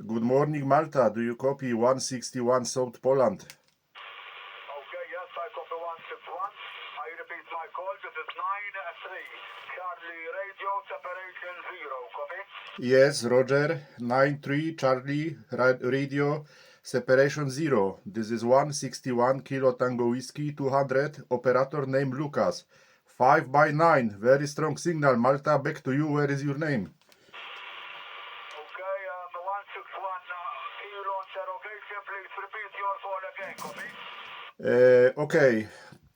Good morning, Malta. Do you copy 161 South Poland? Okay, yes, I copy 161. I repeat my call. This is 9-3. Charlie Radio Separation 0. Copy? Yes, Roger. 93 Charlie Radio Separation 0. This is 161 Kilo Tango Whiskey 200. Operator name Lucas. 5 by 9. Very strong signal. Malta, back to you. Where is your name? Okay, 161 Kilo interrogation. Please repeat your call again. Copy? Okay.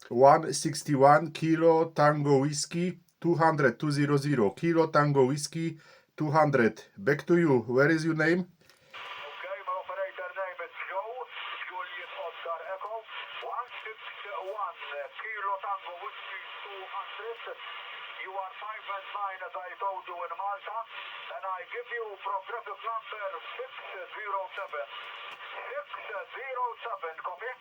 161 Kilo Tango Whiskey 200. 200. Kilo Tango Whiskey 200. Back to you. Where is your name? Okay, my operator name is Joe. Julius Oscar Echo. 161 Kilo Tango Whiskey 200. You are 5 and 9 as I told you in Malta. And I give you progressive number 607. 607, copy?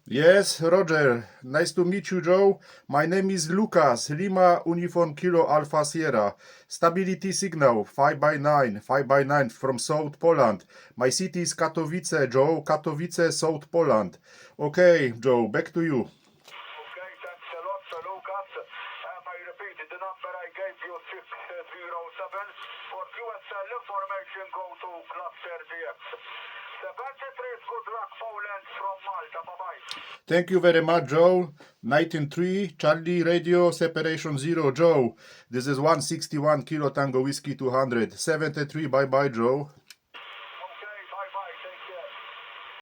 Yes, Roger. Nice to meet you, Joe. My name is Lucas. Lima Uniform Kilo Alpha Sierra. Stability signal 5 by 9. 5 by 9 from South Poland. My city is Katowice, Joe. Katowice, South Poland. Okay, Joe, back to you. Okay, thanks a lot, Lucas. I repeat, the number I gave you, 607. For QSL information, go to Cluster DX. 73, good luck, Poland from Malta. Bye-bye. Thank you very much, Joe. 93 Charlie Radio Separation 0, Joe. This is 161 Kilo Tango Whiskey 200. 73, bye-bye, Joe.